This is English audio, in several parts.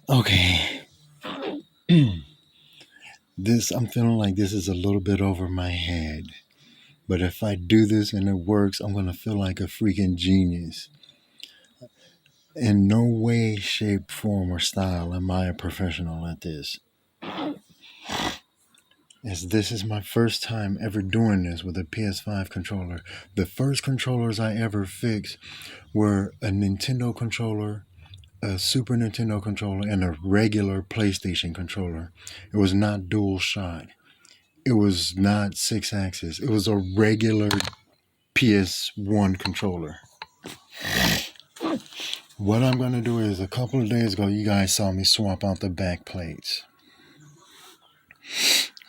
Okay. I'm feeling like this is a little bit over my head. But if I do this and it works, I'm going to feel like a freaking genius. In no way, shape, form, or style am I a professional at this. As this is my first time ever doing this with a PS5 controller. The first controllers I ever fixed were a Nintendo controller, a Super Nintendo controller, and a regular PlayStation controller. It was not dual shot. It was not 6-axis. It was a regular PS1 controller. What I'm going to do is, a couple of days ago, you guys saw me swap out the back plates.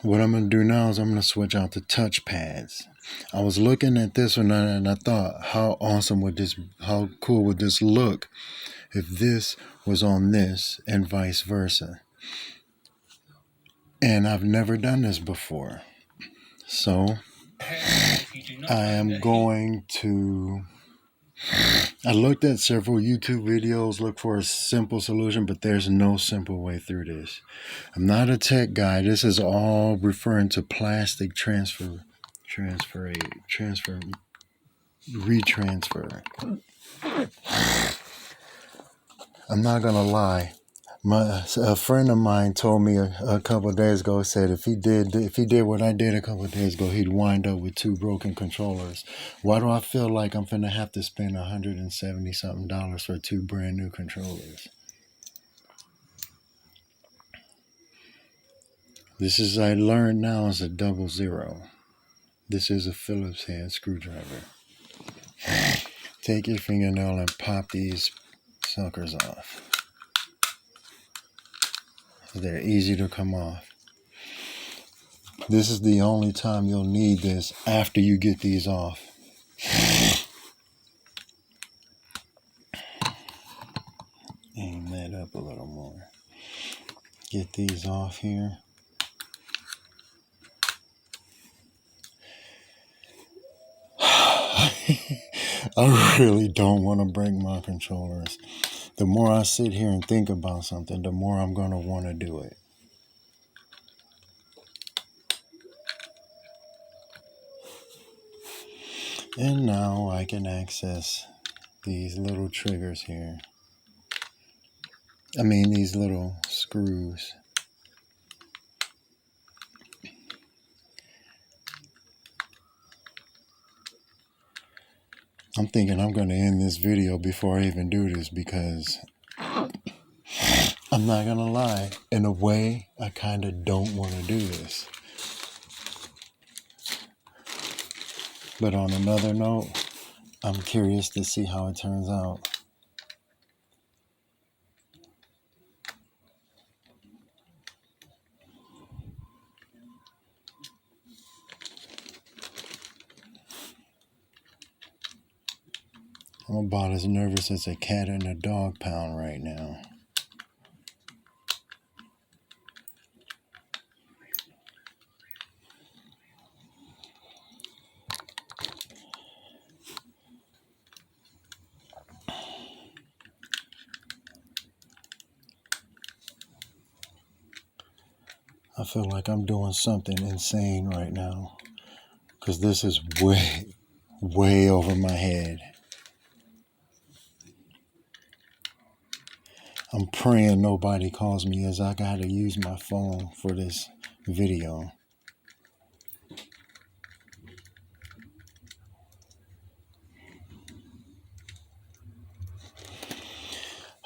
What I'm going to do now is I'm going to switch out the touch pads. I was looking at this one and I thought, how cool would this look if this was on this and vice versa. And I've never done this before. So I looked at several YouTube videos, looked for a simple solution, but there's no simple way through this. I'm not a tech guy. This is all referring to plastic retransfer. I'm not gonna lie. A friend of mine told me a couple of days ago, said if he did what I did a couple of days ago, he'd wind up with 2 broken controllers. Why do I feel like I'm finna have to spend $170 something for 2 brand new controllers? This is, I learned now, is a 00. This is a Phillips head screwdriver. Take your fingernail and pop these suckers off. They're easy to come off. This is the only time you'll need this, after you get these off. Aim that up a little more. Get these off here. I really don't want to break my controllers. The more I sit here and think about something, the more I'm going to want to do it. And now I can access these little triggers here. These little screws. I'm thinking I'm going to end this video before I even do this, because I'm not going to lie. In a way, I kind of don't want to do this. But on another note, I'm curious to see how it turns out. I'm about as nervous as a cat in a dog pound right now. I feel like I'm doing something insane right now, because this is way over my head. I'm praying nobody calls me, as I gotta use my phone for this video.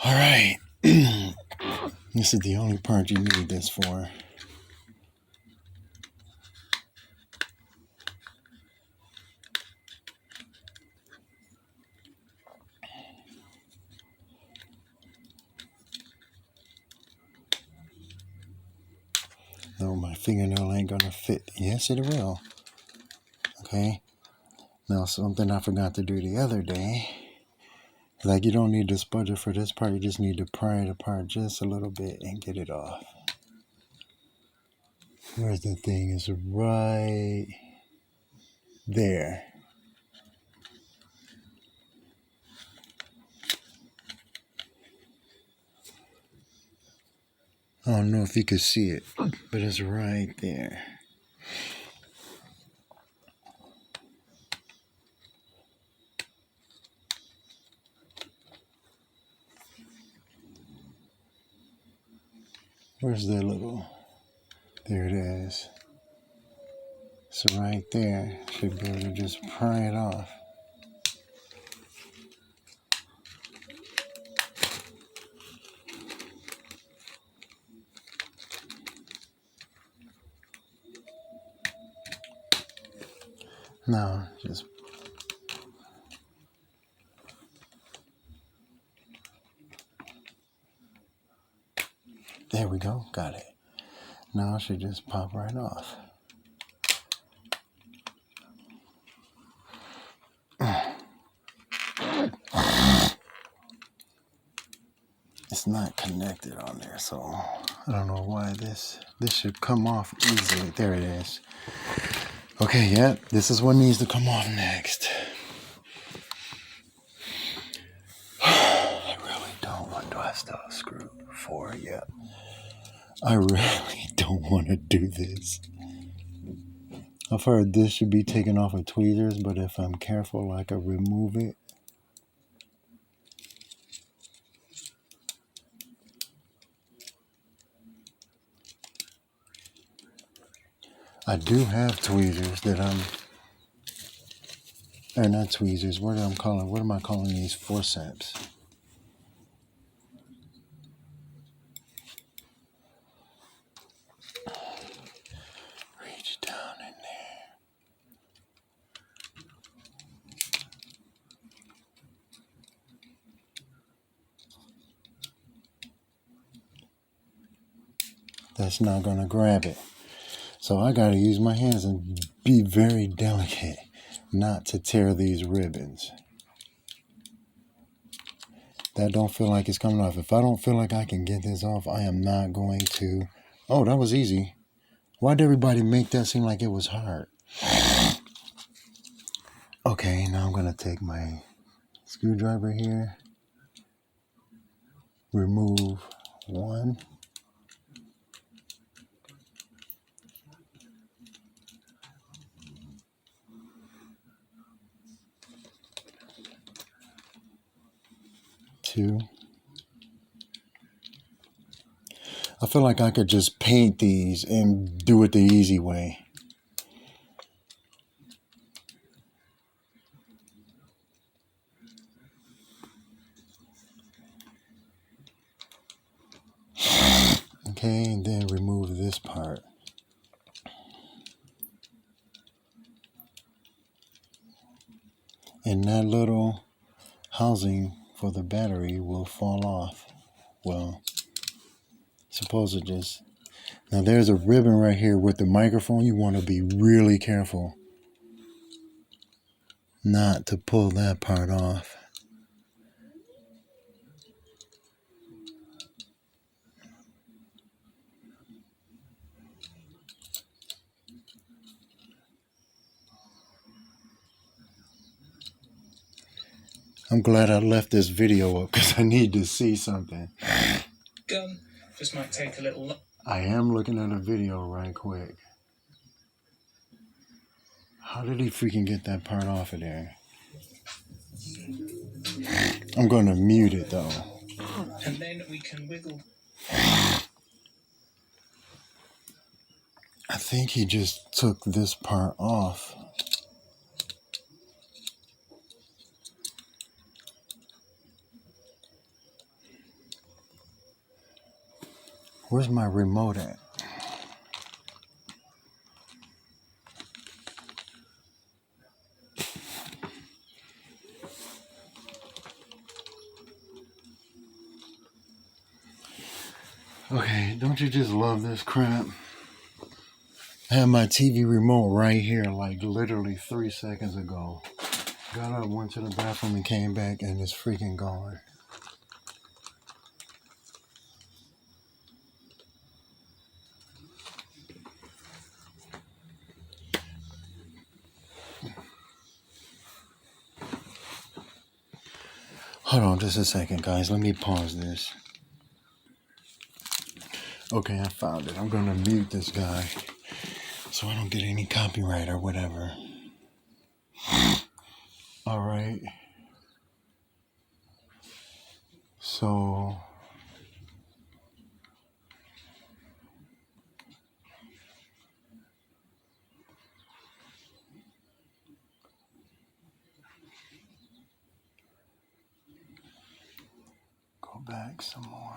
All right. This is the only part you need this for. No, my fingernail ain't gonna fit. Yes, it will. Okay. Now, something I forgot to do the other day. Like, you don't need to spudger for this part. You just need to pry it apart just a little bit and get it off. Where's the thing? It's right there. I don't know if you could see it, but it's right there. Where's the little? There it is. So right there, should be able to just pry it off. Now, just there we go, got it. Now it should just pop right off. It's not connected on there, so I don't know why this should come off easily. There it is. Okay, yeah, this is what needs to come off next. I really don't want to. I still have screw 4 yet. I really don't want to do this. I've heard this should be taken off with tweezers, but if I'm careful, I can remove it. I do have tweezers that or not tweezers, what am I calling these? Forceps. Reach down in there. That's not going to grab it. So I got to use my hands and be very delicate not to tear these ribbons. That don't feel like it's coming off. If I don't feel like I can get this off, I am not going to. Oh, that was easy. Why'd everybody make that seem like it was hard? Okay, now I'm going to take my screwdriver here. Remove one. Two. I feel like I could just paint these and do it the easy way. Okay, and then remove this part. And that little housing for the battery will fall off. Well, suppose it just. Now there's a ribbon right here with the microphone. You want to be really careful not to pull that part off. I'm glad I left this video up because I need to see something. Gun just might take a little. I am looking at a video right quick. How did he freaking get that part off of there? I'm going to mute it though. And then we can wiggle. I think he just took this part off. Where's my remote at? Okay, don't you just love this crap? I had my TV remote right here like literally 3 seconds ago. Got up, went to the bathroom and came back and it's freaking gone. Hold on just a second, guys. Let me pause this. Okay, I found it. I'm gonna mute this guy so I don't get any copyright or whatever. All right. So go back some more.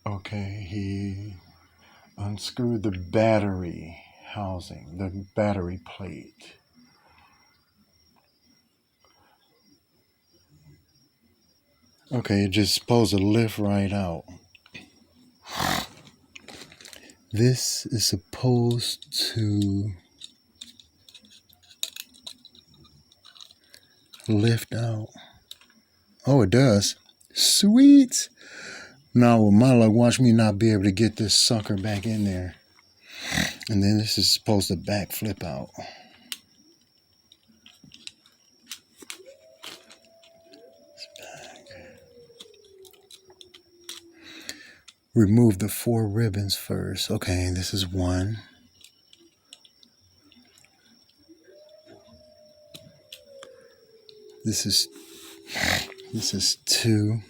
Okay, he unscrewed the battery housing, the battery plate. Okay, it just supposed to lift right out. This is supposed to lift out. Oh, it does. Sweet. Now, with my luck, watch me not be able to get this sucker back in there. And then this is supposed to backflip out. Remove the 4 ribbons first. Okay, this is 1. This is 2.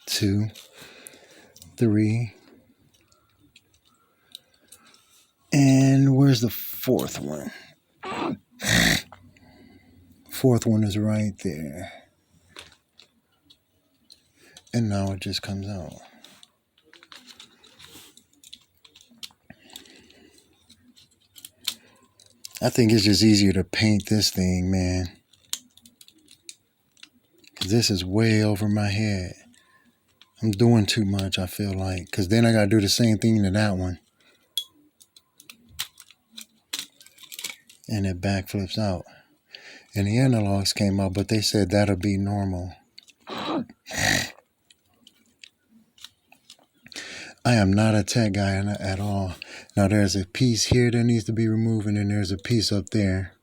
Two, 3, and where's the 4th one? 4th one is right there. And now it just comes out. I think it's just easier to paint this thing, man. Because this is way over my head. I'm doing too much, I feel like. Because then I got to do the same thing to that one. And it backflips out. And the analogs came out, but they said that'll be normal. I am not a tech guy at all. Now there's a piece here that needs to be removed, and then there's a piece up there.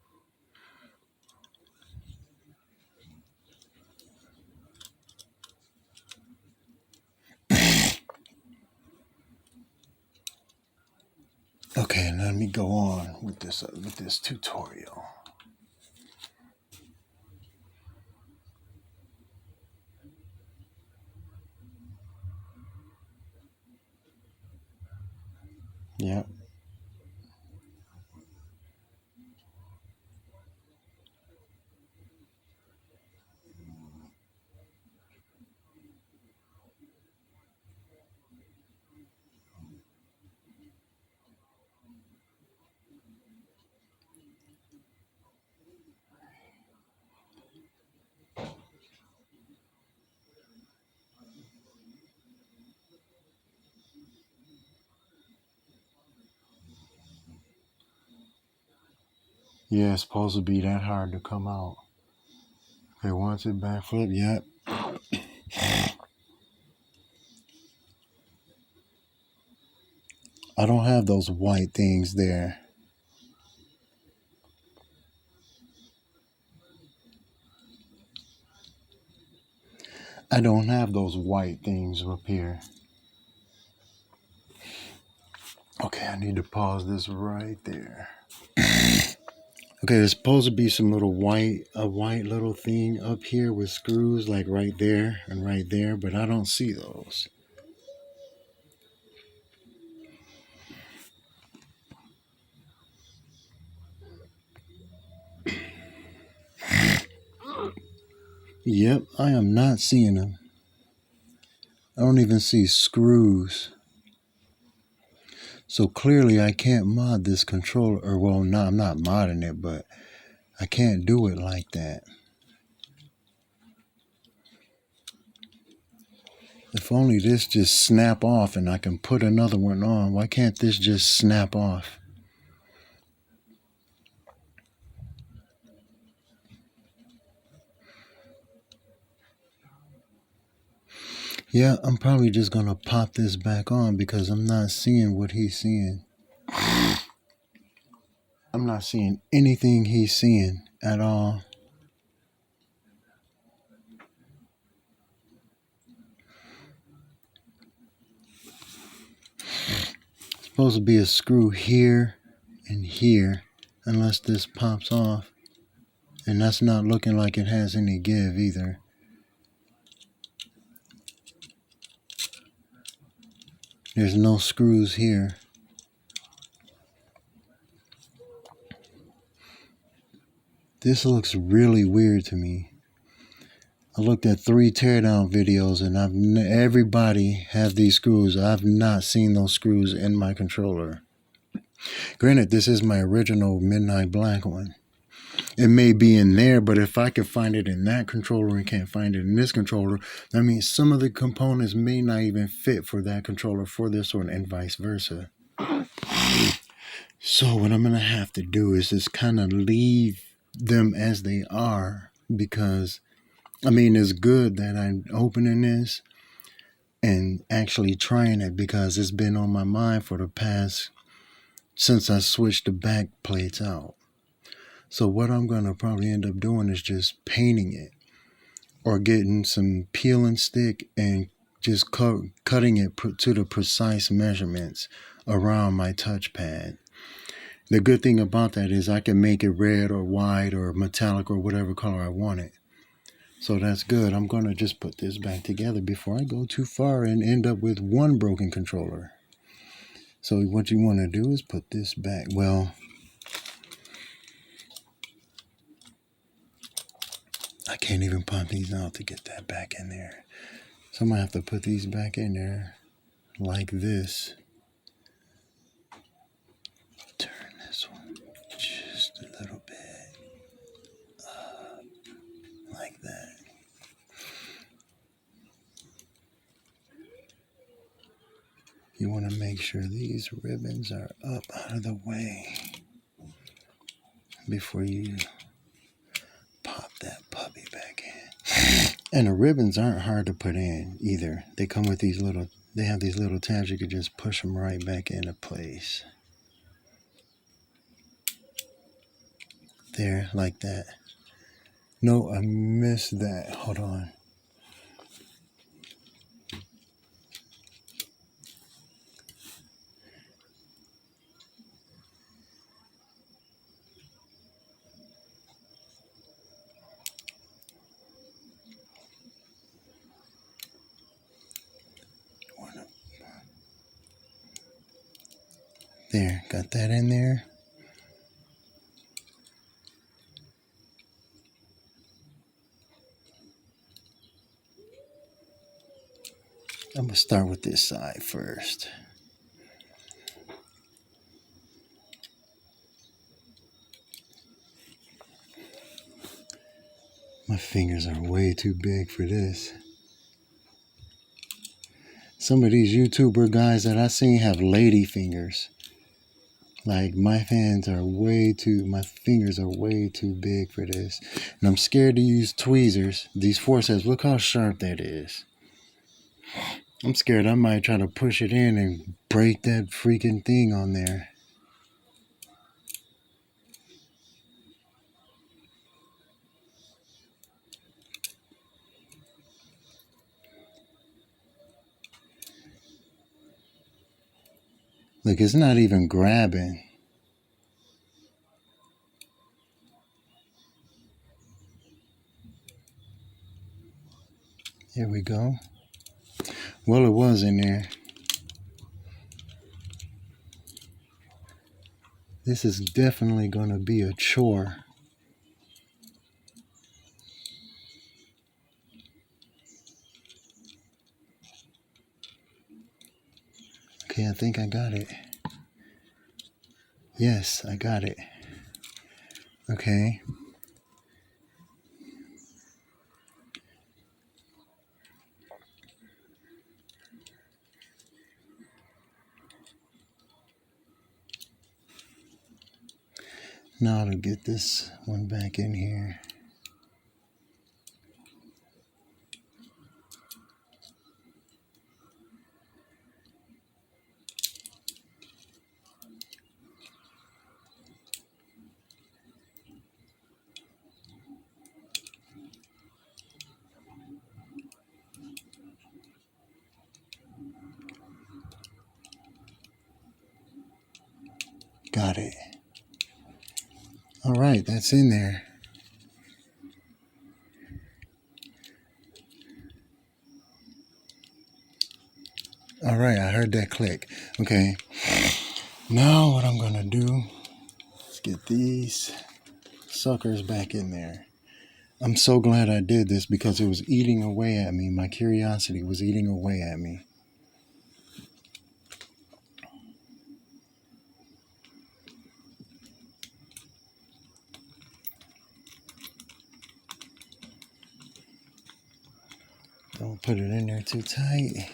Okay, let me go on with this tutorial. Yep. Yeah, it's supposed to be that hard to come out. Okay, once it backflip, yep. I don't have those white things there. I don't have those white things up here. Okay, I need to pause this right there. Okay, there's supposed to be some little white little thing up here with screws, like right there and right there, but I don't see those. Yep, I am not seeing them. I don't even see screws. So clearly I can't mod this controller, or well, no, I'm not modding it, but I can't do it like that. If only this just snap off and I can put another one on. Why can't this just snap off? Yeah, I'm probably just going to pop this back on because I'm not seeing what he's seeing. I'm not seeing anything he's seeing at all. It's supposed to be a screw here and here, unless this pops off. And that's not looking like it has any give either. There's no screws here. This looks really weird to me. I looked at 3 teardown videos and everybody have these screws. I've not seen those screws in my controller. Granted, this is my original Midnight Black one. It may be in there, but if I can find it in that controller and can't find it in this controller, that means some of the components may not even fit for that controller for this one and vice versa. So what I'm going to have to do is just kind of leave them as they are, because I mean, it's good that I'm opening this and actually trying it, because it's been on my mind for the past, since I switched the back plates out. So what I'm going to probably end up doing is just painting it, or getting some peel and stick and just cutting it to the precise measurements around my touchpad. The good thing about that is I can make it red or white or metallic or whatever color I want it. So that's good. I'm going to just put this back together before I go too far and end up with one broken controller. So what you want to do is put this back. Well, I can't even pop these out to get that back in there. So I'm going to have to put these back in there like this. Turn this one just a little bit up, like that. You want to make sure these ribbons are up out of the way before you pop that puppy back in. And the ribbons aren't hard to put in either. They come with these little, they have these little tabs. You can just push them right back into place. There, like that. No, I missed that. Hold on. There, got that in there. I'm going to start with this side first. My fingers are way too big for this. Some of these YouTuber guys that I seen have lady fingers. Like, my fingers are way too big for this. And I'm scared to use tweezers. These forceps, look how sharp that is. I'm scared I might try to push it in and break that freaking thing on there. Look, it's not even grabbing. Here we go. Well, it was in there. This is definitely going to be a chore. Okay, I think I got it. Yes, I got it. Okay. Now to get this one back in here. Got it. All right, that's in there. All right, I heard that click. Okay, now what I'm gonna do is get these suckers back in there. I'm so glad I did this because it was eating away at me. My curiosity was eating away at me. Don't put it in there too tight.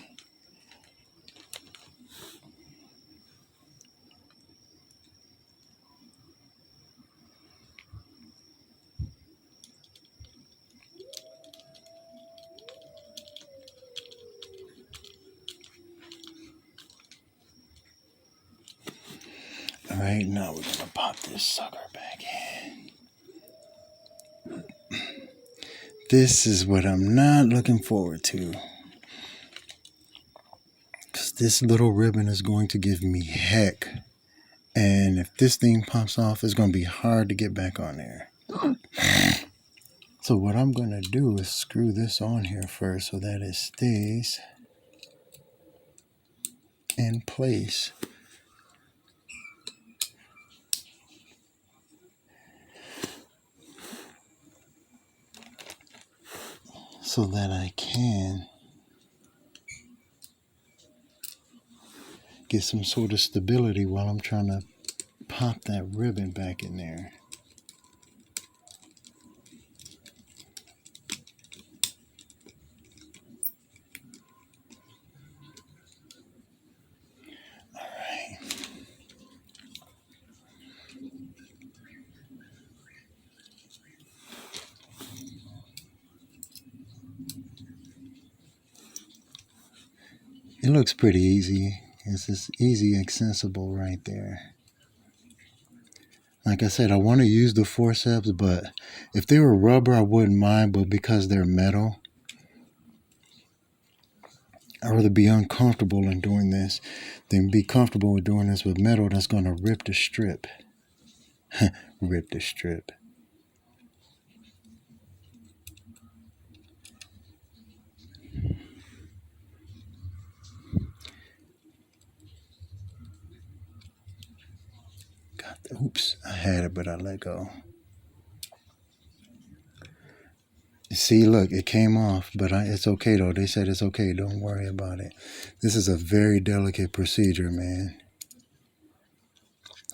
All right, now we're gonna pop this sucker back in. This is what I'm not looking forward to. Because this little ribbon is going to give me heck. And if this thing pops off, it's going to be hard to get back on there. So what I'm going to do is screw this on here first so that it stays in place. So that I can get some sort of stability while I'm trying to pop that ribbon back in there. It looks pretty easy. It's just easy accessible right there. Like I said, I want to use the forceps, but if they were rubber, I wouldn't mind. But because they're metal, I'd rather be uncomfortable in doing this than be comfortable with doing this with metal that's going to rip the strip. Rip the strip. Oops, I had it, but I let go. See, look, it came off, but it's okay, though. They said it's okay. Don't worry about it. This is a very delicate procedure, man.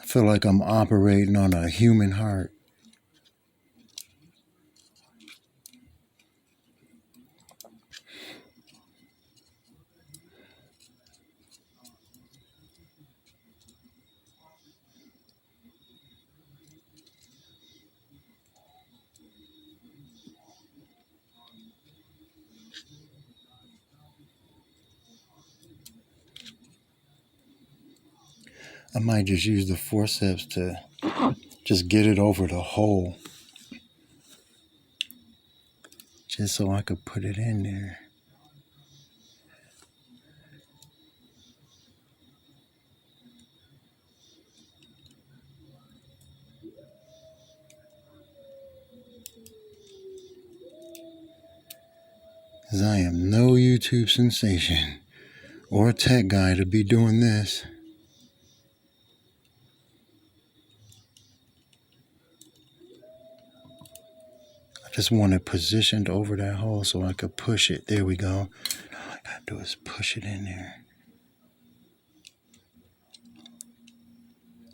I feel like I'm operating on a human heart. I might just use the forceps to just get it over the hole. Just so I could put it in there. Because I am no YouTube sensation or tech guy to be doing this. I just want it positioned over that hole so I could push it. There we go. All I gotta do is push it in there.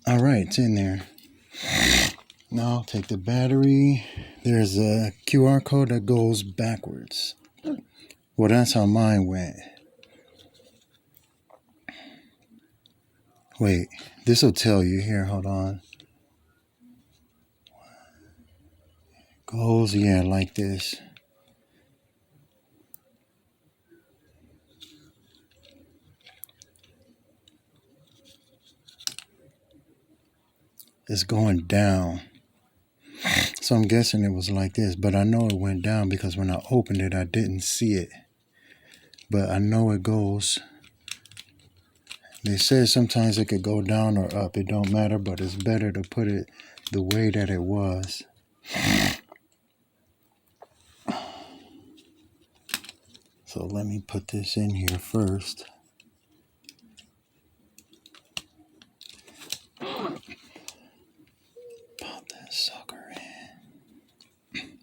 All right, it's in there. Now I'll take the battery. There's a QR code that goes backwards. Well, that's how mine went. Wait, this will tell you here. Hold on. goes, yeah, like this. It's going down. So I'm guessing it was like this, but I know it went down because when I opened it, I didn't see it. But I know it goes. They said sometimes it could go down or up. It don't matter, but it's better to put it the way that it was. So let me put this in here first. Pop that sucker in.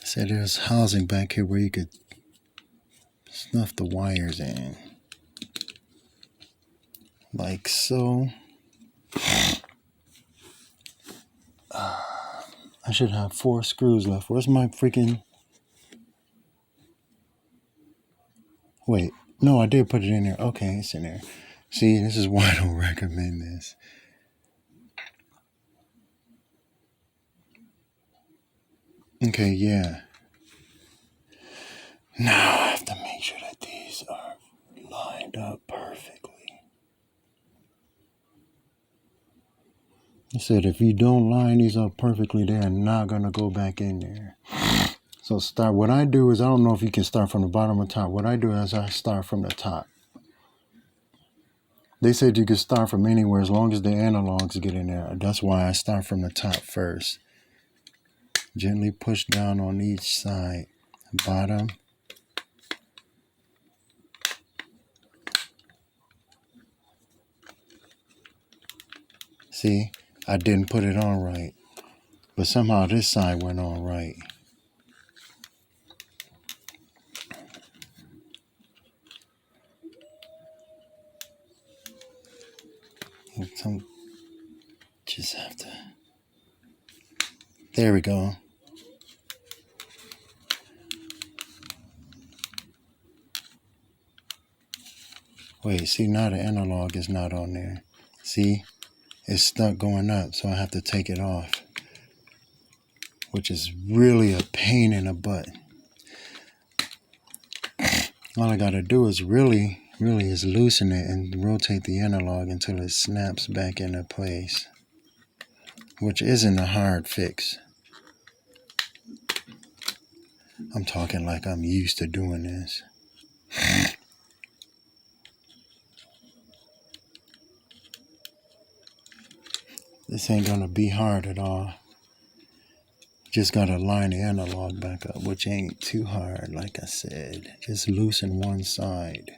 So there's housing back here where you could snuff the wires in. Like so. I should have 4 screws left. Where's my freaking... Wait. No, I did put it in there. Okay, it's in there. See, this is why I don't recommend this. Okay, yeah. Now I have to make sure that these are lined up perfectly. I said if you don't line these up perfectly, they're not going to go back in there. So what I do is, I don't know if you can start from the bottom or top. What I do is I start from the top. They said you could start from anywhere as long as the analogs get in there. That's why I start from the top first. Gently push down on each side. Bottom. See, I didn't put it on right. But somehow this side went on right. Just have to... There we go. Wait, see, now the analog is not on there. See, it's stuck going up, so I have to take it off, which is really a pain in the butt. All I gotta do is really is loosen it and rotate the analog until it snaps back into place, which isn't a hard fix. I'm talking like I'm used to doing this. This ain't gonna be hard at all. Just gotta line the analog back up, which ain't too hard, like I said. Just loosen one side.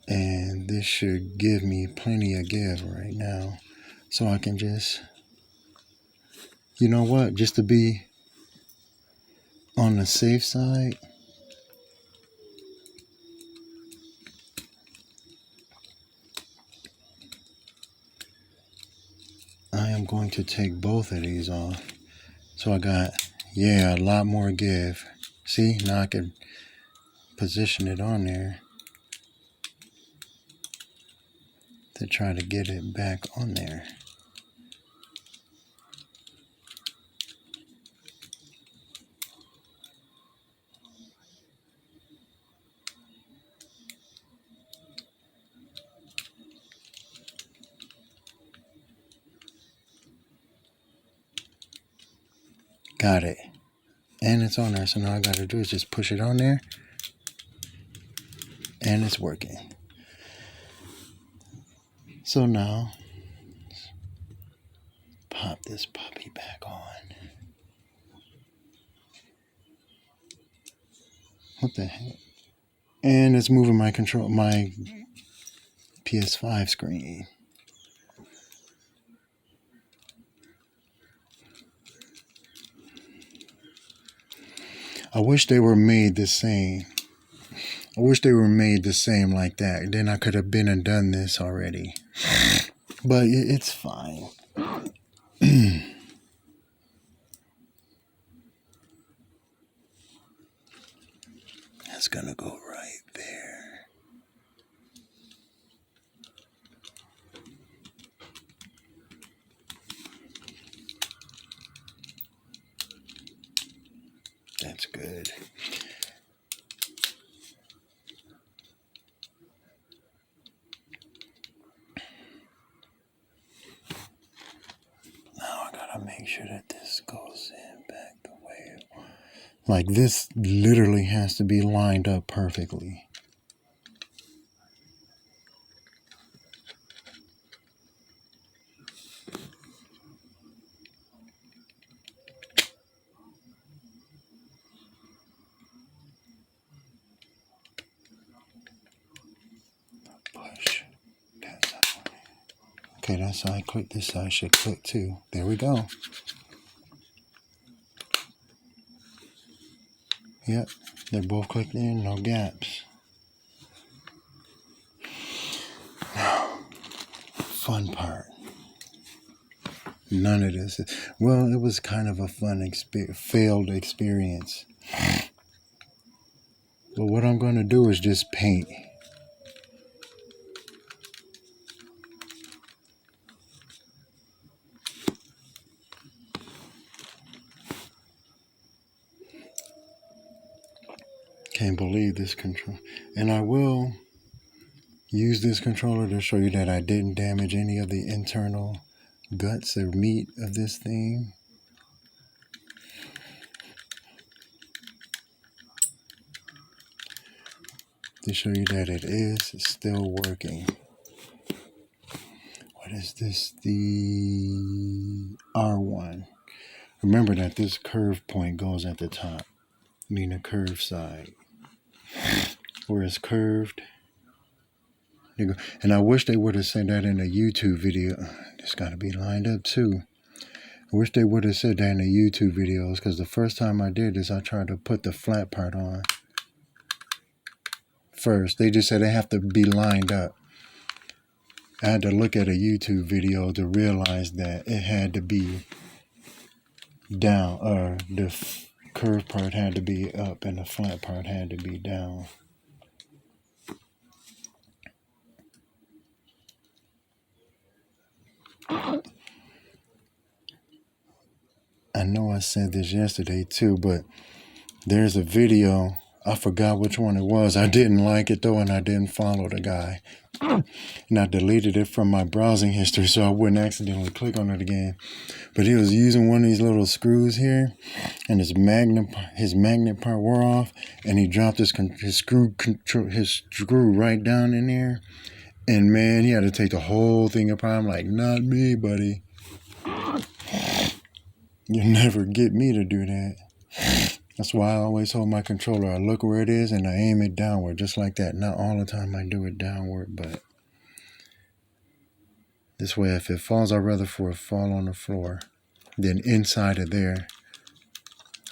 And this should give me plenty of give right now. So I can just, you know what, just to be on the safe side, I am going to take both of these off. So I got, yeah, a lot more give. See, now I can position it on there to try to get it back on there. Got it. And it's on there, so now all I gotta do is just push it on there. And it's working. So now, pop this puppy back on. What the heck? And it's moving my PS5 screen. I wish they were made the same. I wish they were made the same like that. Then I could have been and done this already. But it's fine. That's gonna go right there. That's good. Now I gotta make sure that this goes in back the way it was. Like this literally has to be lined up perfectly. Push. That's how. Okay, that side click. This side should click too. There we go. Yep, they're both clicked in, no gaps. Now, fun part. None of this. Well, it was kind of a fun failed experience. But what I'm going to do is just paint. Can't believe this control. And I will use this controller to show you that I didn't damage any of the internal guts or meat of this thing. To show you that it is still working. What is this? The R1. Remember that this curve point goes at the top, meaning the curved side. Where it's curved. And I wish they would have said that in a YouTube video. It's got to be lined up too. I wish they would have said that in the YouTube videos, because the first time I did this, I tried to put the flat part on first. They just said they have to be lined up. I had to look at a YouTube video to realize that it had to be down, or the curved part had to be up and the flat part had to be down. I know I said this yesterday too, but there's a video, I forgot which one it was. I didn't like it though, and I didn't follow the guy. And I deleted it from my browsing history so I wouldn't accidentally click on it again. But he was using one of these little screws here, and his magnet part wore off, and he dropped his screw right down in there. And man, he had to take the whole thing apart. I'm like, not me, buddy. You'll never get me to do that. That's why I always hold my controller. I look where it is and I aim it downward, just like that. Not all the time I do it downward, but this way, if it falls, I'd rather for it fall on the floor than inside of there.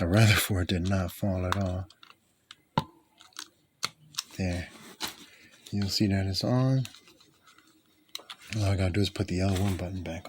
I'd rather for it to not fall at all. There. You'll see that it's on. All I gotta do is put the L1 button back on.